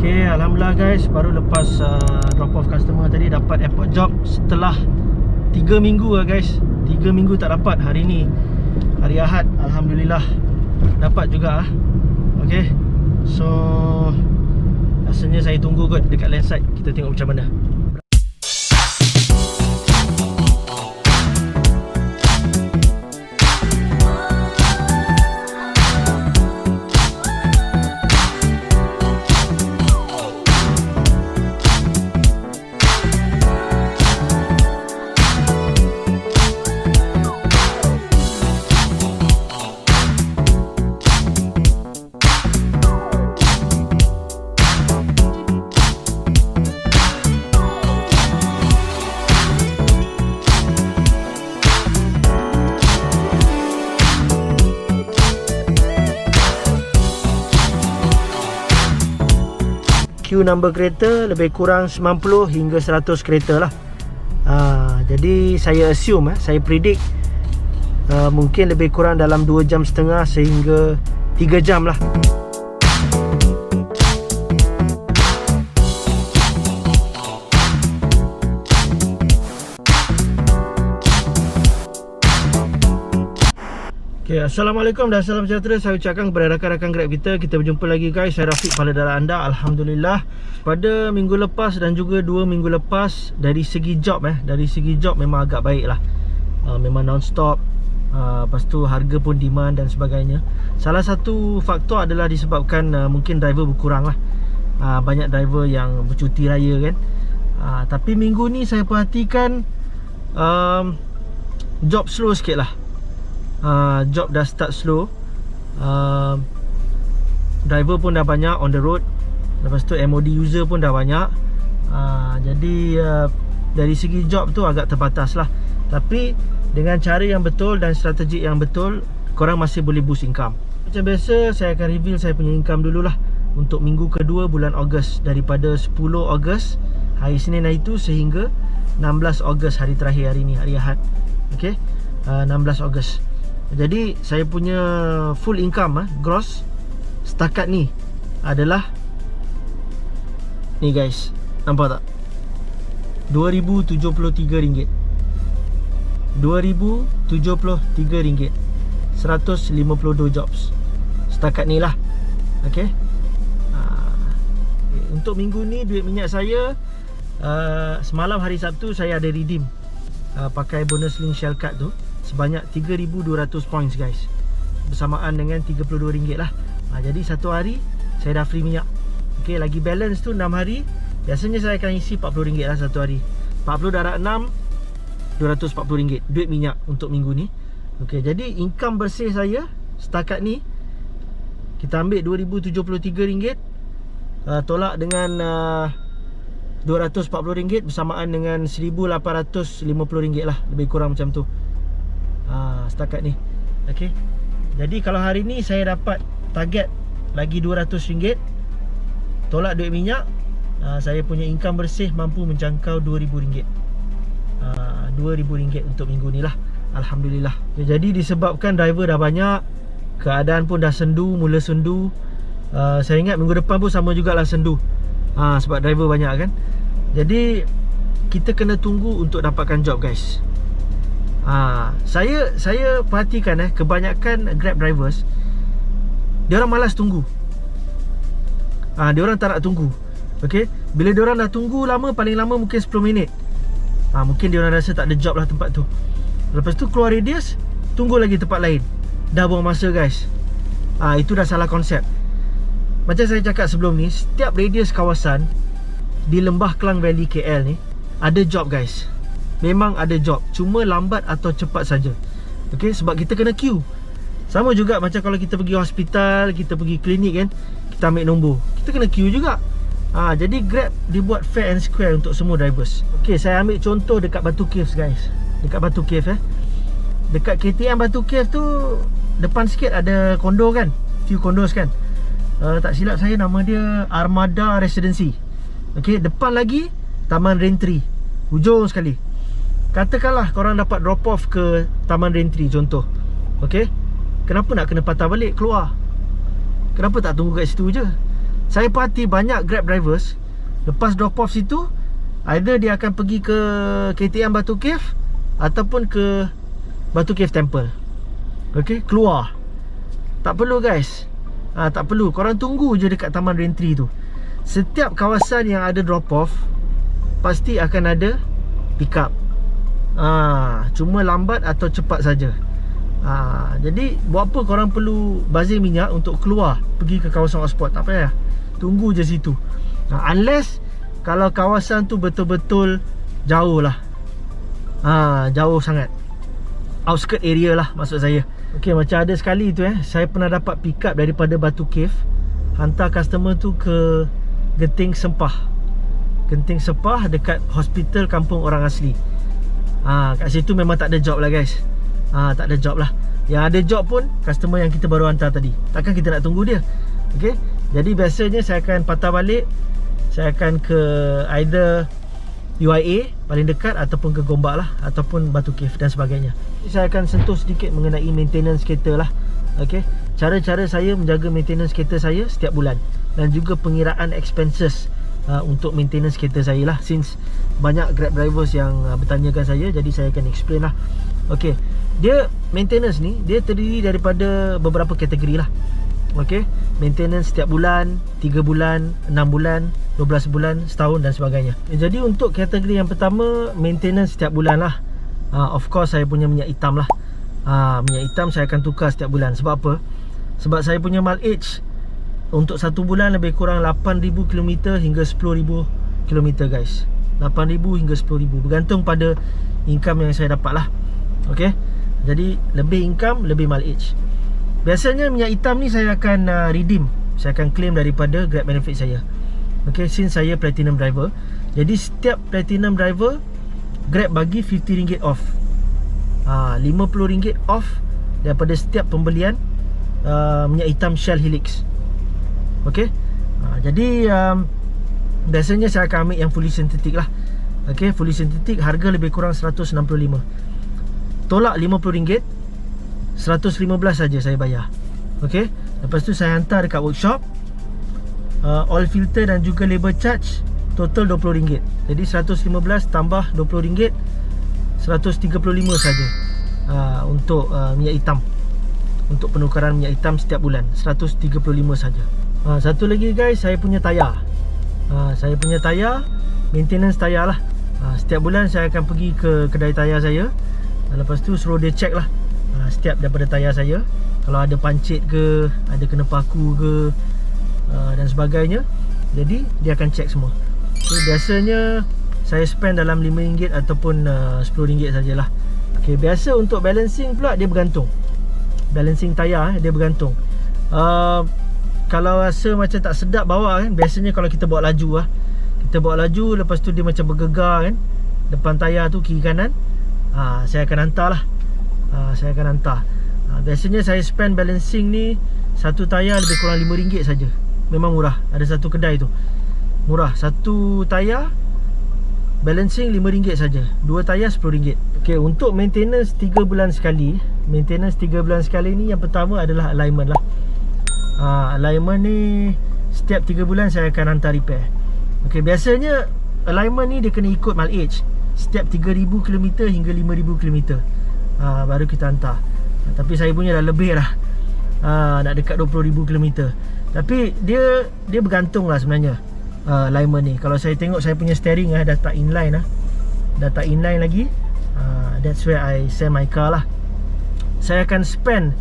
Okay, Alhamdulillah guys, baru lepas drop off customer tadi dapat airport job setelah 3 minggu lah guys. 3 minggu tak dapat. Hari ni hari Ahad, Alhamdulillah dapat juga lah. Okay, so rasanya saya tunggu kot dekat land side. Kita tengok macam mana. Queue number kereta lebih kurang 90 hingga 100 kereta lah. Jadi saya assume, saya predict mungkin lebih kurang dalam 2 jam setengah sehingga 3 jam lah. Okay, Assalamualaikum dan salam sejahtera. Saya ucapkan kepada rakan-rakan Grab kita. Kita berjumpa lagi guys. Saya Rafiq, kepala darah anda. Alhamdulillah, pada minggu lepas dan juga 2 minggu lepas, dari segi job dari segi job memang agak baik lah. Memang non-stop. Lepas tu harga pun demand dan sebagainya. Salah satu faktor adalah disebabkan mungkin driver berkurang lah. Banyak driver yang bercuti raya kan. Tapi minggu ni saya perhatikan job slow sikit lah. Job dah start slow. Driver pun dah banyak on the road. Lepas tu MOD user pun dah banyak. Jadi dari segi job tu agak terbatas lah. Tapi dengan cara yang betul dan strategi yang betul, korang masih boleh boost income. Macam biasa, saya akan reveal saya punya income dululah untuk minggu kedua bulan Ogos. Daripada 10 Ogos hari Senin hari tu sehingga 16 Ogos hari terakhir hari ni, hari Ahad. Okay, 16 Ogos. Jadi saya punya full income gross setakat ni adalah ni guys, nampak tak? RM2,073. RM2,073. 152 jobs setakat ni lah. Okay. Untuk minggu ni duit minyak saya, semalam hari Sabtu saya ada redeem pakai bonus link Shell card tu sebanyak 3,200 points guys, bersamaan dengan RM32 lah. Jadi satu hari saya dah free minyak. Okay, lagi balance tu 6 hari. Biasanya saya akan isi RM40 lah satu hari. 40 darab 6, RM240 duit minyak untuk minggu ni. Okay, jadi income bersih saya setakat ni, kita ambil RM2,073, tolak dengan RM240 bersamaan dengan RM1,850 lah, lebih kurang macam tu. Setakat ni. Okay, jadi kalau hari ni saya dapat target lagi RM200, tolak duit minyak, saya punya income bersih mampu menjangkau RM2,000. RM2,000 untuk minggu ni lah. Alhamdulillah. Jadi disebabkan driver dah banyak, keadaan pun dah sendu, mula sendu. Saya ingat minggu depan pun sama jugalah sendu. Sebab driver banyak kan. Jadi kita kena tunggu untuk dapatkan job guys. Saya perhatikan kebanyakan Grab drivers, dia orang malas tunggu. Dia orang tak nak tunggu. Okay, bila dia orang dah tunggu lama, paling lama mungkin 10 minit. Mungkin dia orang rasa tak ada job lah tempat tu. Lepas tu keluar radius, tunggu lagi tempat lain. Dah buang masa guys. Itu dah salah konsep. Macam saya cakap sebelum ni, setiap radius kawasan di Lembah Klang Valley KL ni ada job guys. Memang ada job, cuma lambat atau cepat saja. Okay, sebab kita kena queue. Sama juga macam kalau kita pergi hospital, kita pergi klinik kan, kita ambil nombor, kita kena queue juga. Jadi Grab dibuat fair and square untuk semua drivers. Okay, saya ambil contoh dekat Batu Caves guys. Dekat Batu Cave dekat KTM Batu Cave tu, depan sikit ada kondo kan, few kondos kan. Tak silap saya nama dia Armada Residency. Okay, depan lagi Taman Raintree, hujung sekali. Katakanlah korang dapat drop off ke Taman Raintree contoh. Okay, kenapa nak kena patah balik keluar? Kenapa tak tunggu kat situ je? Saya perhati banyak Grab drivers lepas drop off situ, either dia akan pergi ke KTM Batu Cave ataupun ke Batu Cave Temple. Okay, keluar. Tak perlu guys, tak perlu. Korang tunggu je dekat Taman Raintree tu. Setiap kawasan yang ada drop off pasti akan ada pick up. Cuma lambat atau cepat saja. Jadi buat apa korang perlu bazir minyak untuk keluar pergi ke kawasan hotspot? Tak payah. Tunggu je situ. Unless kalau kawasan tu betul-betul jauh lah, jauh sangat, outskirt area lah maksud saya. Okay, macam ada sekali tu saya pernah dapat pick up daripada Batu Cave, hantar customer tu ke Genting Sempah. Genting Sempah dekat hospital kampung orang asli. Kat situ memang tak ada job lah guys. Tak ada job lah. Yang ada job pun customer yang kita baru hantar tadi. Takkan kita nak tunggu dia. Okay, jadi biasanya saya akan patah balik. Saya akan ke either UIA paling dekat, ataupun ke Gombak lah, ataupun Batu Cave dan sebagainya. Saya akan sentuh sedikit mengenai maintenance kereta lah. Okay, cara-cara saya menjaga maintenance kereta saya setiap bulan, dan juga pengiraan expenses untuk maintenance kereta saya lah. Since banyak Grab drivers yang bertanyakan saya, jadi saya akan explain lah. Okay, dia maintenance ni dia terdiri daripada beberapa kategori lah. Okay, maintenance setiap bulan, 3 bulan, 6 bulan, 12 bulan, setahun dan sebagainya. Jadi untuk kategori yang pertama, maintenance setiap bulan lah. Of course saya punya minyak hitam lah. Minyak hitam saya akan tukar setiap bulan. Sebab apa? Sebab saya punya mileage untuk satu bulan lebih kurang 8,000 km hingga 10,000 km guys. 8,000 hingga 10,000, bergantung pada income yang saya dapat lah. Okay, jadi lebih income, lebih mileage. Biasanya minyak hitam ni saya akan redeem, saya akan claim daripada Grab benefit saya. Okay, since saya platinum driver, jadi setiap platinum driver Grab bagi RM50 off, RM50 off daripada setiap pembelian minyak hitam Shell Helix. Okay, jadi biasanya saya akan ambil yang fully synthetic lah. Okay, fully synthetic harga lebih kurang 165. Tolak RM50, 115 saja saya bayar. Okay, lepas tu saya hantar dekat workshop, oil filter dan juga labor charge total RM20. Jadi 115 tambah RM20, 135 saja untuk minyak hitam. Untuk penukaran minyak hitam setiap bulan 135 saja. Satu lagi guys, saya punya tayar. Saya punya tayar, maintenance tayar lah. Setiap bulan saya akan pergi ke kedai tayar saya, lepas tu suruh dia check lah setiap daripada tayar saya. Kalau ada pancit ke, ada kena paku ke, dan sebagainya, jadi dia akan check semua. So biasanya saya spend dalam RM5 ataupun RM10 sajalah. Okay, biasa untuk balancing pula dia bergantung. Balancing tayar dia bergantung. Kalau rasa macam tak sedap bawa kan, biasanya kalau kita bawa laju kita bawa laju, lepas tu dia macam bergegar kan depan tayar tu kiri kanan, saya akan hantar lah. Saya akan hantar. Biasanya saya spend balancing ni, satu tayar lebih kurang RM5 saja. Memang murah. Ada satu kedai tu murah, satu tayar balancing RM5 saja, dua tayar RM10. Okay, untuk maintenance 3 bulan sekali. Maintenance 3 bulan sekali ni, yang pertama adalah alignment lah. Alignment ni setiap 3 bulan saya akan hantar repair. Okay, biasanya alignment ni dia kena ikut mileage. Setiap 3,000 km hingga 5,000 km baru kita hantar. Tapi saya punya dah lebih lah, nak dekat 20,000 km. Tapi dia bergantung lah sebenarnya alignment ni. Kalau saya tengok saya punya steering dah tak inline dah tak inline lagi, that's where I sell my car lah. Saya akan spend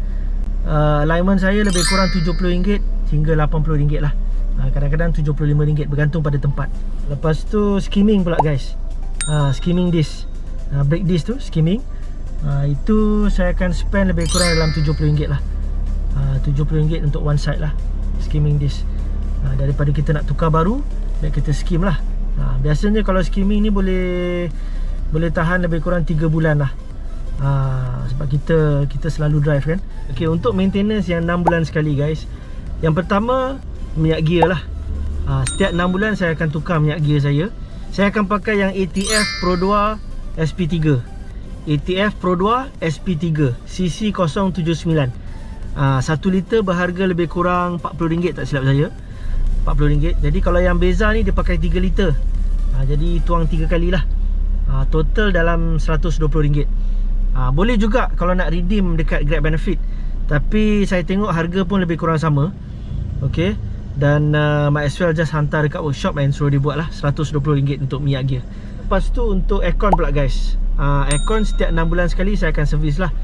alignment saya lebih kurang RM70 hingga RM80 lah. Kadang-kadang RM75, bergantung pada tempat. Lepas tu skimming pula guys. Skimming disc, brake disc tu skimming, itu saya akan spend lebih kurang dalam RM70 lah. RM70 untuk one side lah, skimming disc. Daripada kita nak tukar baru, kita skim lah. Biasanya kalau skimming ni boleh tahan lebih kurang 3 bulan lah. Sebab kita selalu drive kan. Okay, untuk maintenance yang 6 bulan sekali guys, yang pertama minyak gear lah. Setiap 6 bulan saya akan tukar minyak gear saya. Saya akan pakai yang ATF Pro 2 SP3. ATF Pro 2 SP3 CC079. 1 liter berharga lebih kurang RM40 tak silap saya. RM40. Jadi kalau yang beza ni dia pakai 3 liter. Jadi tuang 3 kali lah. Total dalam RM120. Boleh juga kalau nak redeem dekat Grab Benefit. Tapi saya tengok harga pun lebih kurang sama. Okay. Dan might as well just hantar dekat workshop and suruh dia buat lah. RM120 untuk minyak gear. Lepas tu untuk aircon pula guys. Aircon setiap 6 bulan sekali saya akan servis lah.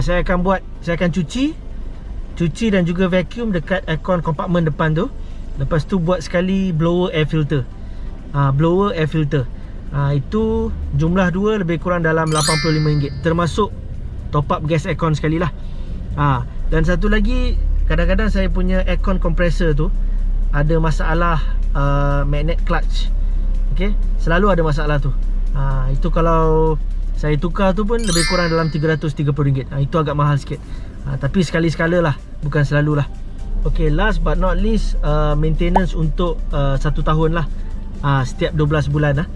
Saya akan cuci dan juga vacuum dekat aircon kompartmen depan tu. Lepas tu buat sekali blower air filter. Itu jumlah dua lebih kurang dalam RM85, termasuk top up gas aircon sekali lah. Dan satu lagi, kadang-kadang saya punya aircon compressor tu ada masalah magnet clutch. Okay, selalu ada masalah tu. Itu kalau saya tukar tu pun lebih kurang dalam RM330. Itu agak mahal sikit. Tapi sekali-sekala lah, bukan selalu lah. Okay, last but not least, maintenance untuk 1 tahun lah. Setiap 12 bulan lah.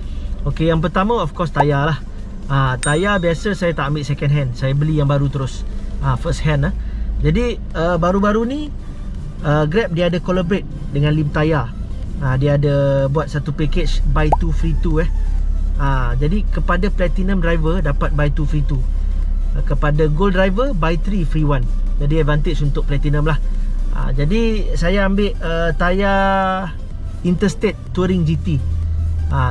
Okay, yang pertama of course tayar lah. Tayar biasa saya tak ambil second hand, saya beli yang baru terus, first hand lah. Jadi baru-baru ni Grab dia ada collaborate dengan Lim Tayar. Dia ada buat satu package buy 2 free 2 jadi kepada platinum driver dapat buy 2 free 2, kepada gold driver buy 3 free 1. Jadi advantage untuk platinum lah. Jadi saya ambil tayar Interstate Touring GT.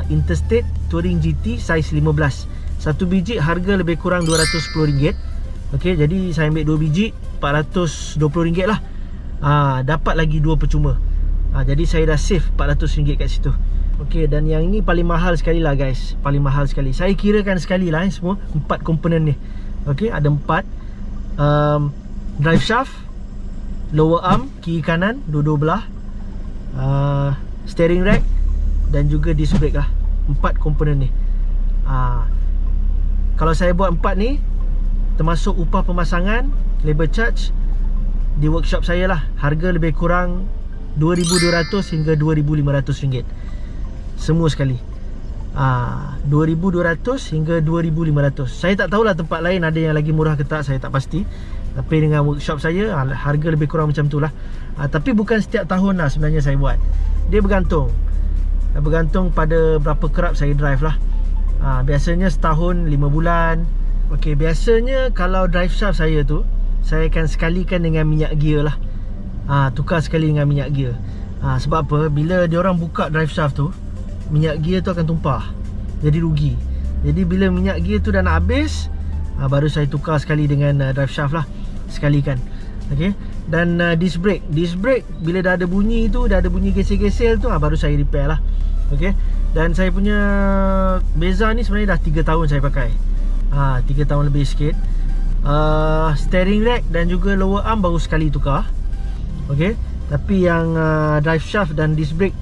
Interstate Touring GT size 15. Satu biji harga lebih kurang RM210. Okay, jadi saya ambil 2 biji, RM420 lah. Dapat lagi 2 percuma. Jadi saya dah save RM400 kat situ. Okay, dan yang ini paling mahal sekali lah guys. Paling mahal sekali. Saya kirakan sekali lah semua 4 komponen ni. Okay, ada 4 drive shaft, lower arm, kiri kanan, dua-dua belah, steering rack dan juga disc brake lah. 4 komponen ni. Kalau saya buat 4 ni, termasuk upah pemasangan, labor charge di workshop saya lah, harga lebih kurang RM2,200 hingga RM2,500. Semua sekali. 2,200 hingga 2,500. Saya tak tahulah tempat lain ada yang lagi murah ke tak, saya tak pasti. Tapi dengan workshop saya, harga lebih kurang macam tu lah. Tapi bukan setiap tahun lah sebenarnya saya buat. Dia bergantung pada berapa kerap saya drive lah. Biasanya setahun 5 bulan. Okay, biasanya kalau drive shaft saya tu, saya akan sekalikan dengan minyak gear lah. Tukar sekali dengan minyak gear. Sebab apa? Bila diorang buka drive shaft tu, minyak gear tu akan tumpah, jadi rugi. Jadi bila minyak gear tu dah nak habis, baru saya tukar sekali dengan drive shaft lah, sekalikan. Okay. Dan disc brake bila dah ada bunyi tu, dah ada bunyi gesel-gesel tu, baru saya repair lah. Okay. Dan saya punya beza ni sebenarnya dah 3 tahun saya pakai. 3 tahun lebih sikit. Steering rack dan juga lower arm baru sekali tukar. Okay. Tapi yang drive shaft dan disc brake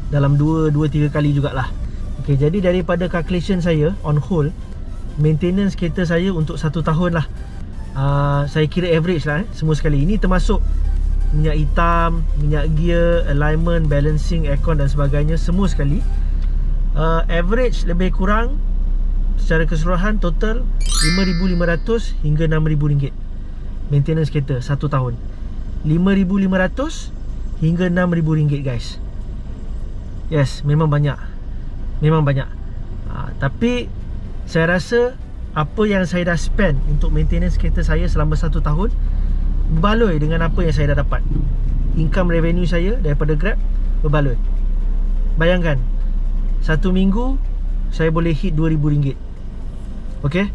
dalam 2-3 kali jugalah. Okay, jadi daripada calculation saya on whole, maintenance kereta saya untuk 1 tahun lah, saya kira average lah semua sekali. Ini termasuk minyak hitam, minyak gear, alignment, balancing, aircon dan sebagainya, semua sekali. Average lebih kurang secara keseluruhan total RM5,500 hingga RM6,000 maintenance kereta 1 tahun. RM5,500 hingga RM6,000 guys. Yes, memang banyak. Tapi saya rasa apa yang saya dah spend untuk maintenance kereta saya selama 1 tahun berbaloi dengan apa yang saya dah dapat. Income revenue saya daripada Grab berbaloi. Bayangkan, 1 minggu saya boleh hit RM2,000. Okay,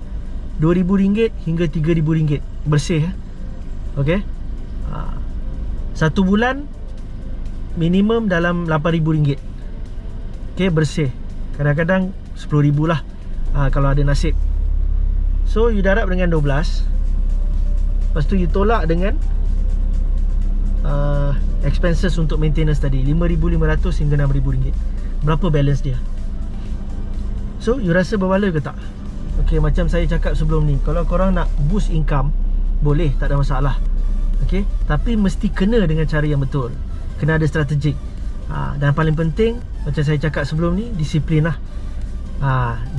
RM2,000 hingga RM3,000 bersih. Okay. 1 bulan minimum dalam RM8,000. Okay, bersih. Kadang-kadang RM10,000 lah, kalau ada nasib. So you darab dengan 12. Lepas tu you tolak dengan expenses untuk maintenance tadi, RM5,500 hingga RM6,000. Berapa balance dia? So you rasa berbaloi ke tak? Okay, macam saya cakap sebelum ni, kalau korang nak boost income, boleh, tak ada masalah. Okay, tapi mesti kena dengan cara yang betul. Kena ada strategik. Dan paling penting, macam saya cakap sebelum ni, disiplin lah.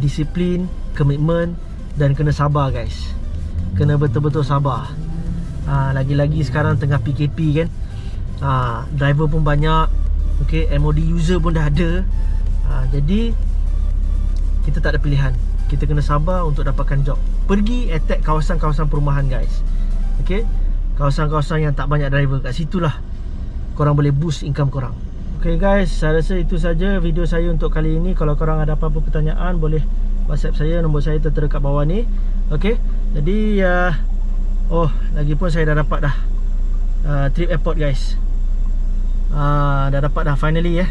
Disiplin, komitmen dan kena sabar guys. Kena betul-betul sabar. Lagi-lagi sekarang tengah PKP kan. Driver pun banyak. Okay, MOD user pun dah ada. Jadi kita tak ada pilihan. Kita kena sabar untuk dapatkan job. Pergi attack kawasan-kawasan perumahan guys. Okay, kawasan-kawasan yang tak banyak driver. Kat situlah korang boleh boost income korang. Okay guys, saya rasa itu saja video saya untuk kali ini. Kalau korang ada apa-apa pertanyaan, boleh WhatsApp saya. Nombor saya tertera kat bawah ni. Okay, jadi oh, lagipun saya dah dapat dah trip airport guys. Dah dapat dah finally ya.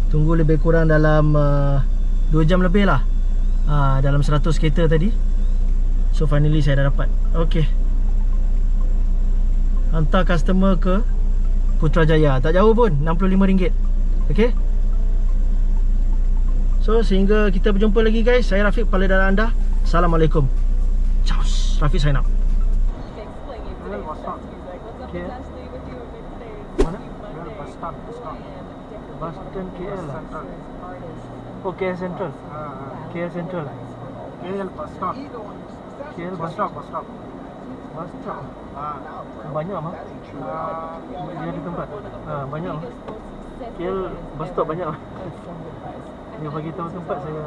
Tunggu lebih kurang dalam 2 jam lebih lah, dalam 100 kereta tadi. So finally saya dah dapat. Okay, hantar customer ke Putrajaya. Tak jauh pun, RM65. Okay, so sehingga kita berjumpa lagi guys. Saya Rafiq, kepala darat anda. Assalamualaikum. Ciao. Rafiq sign up. Okay. Mana? Bus stand KL lah. Oh, KL Central. KL Central. KL bus stop. KL Bus stop, bus stop. Bus stop. Banyak mah. Dia ada tempat. Banyak mah. KL bus stop banyak mah. Dia bagi tahu tempat saya.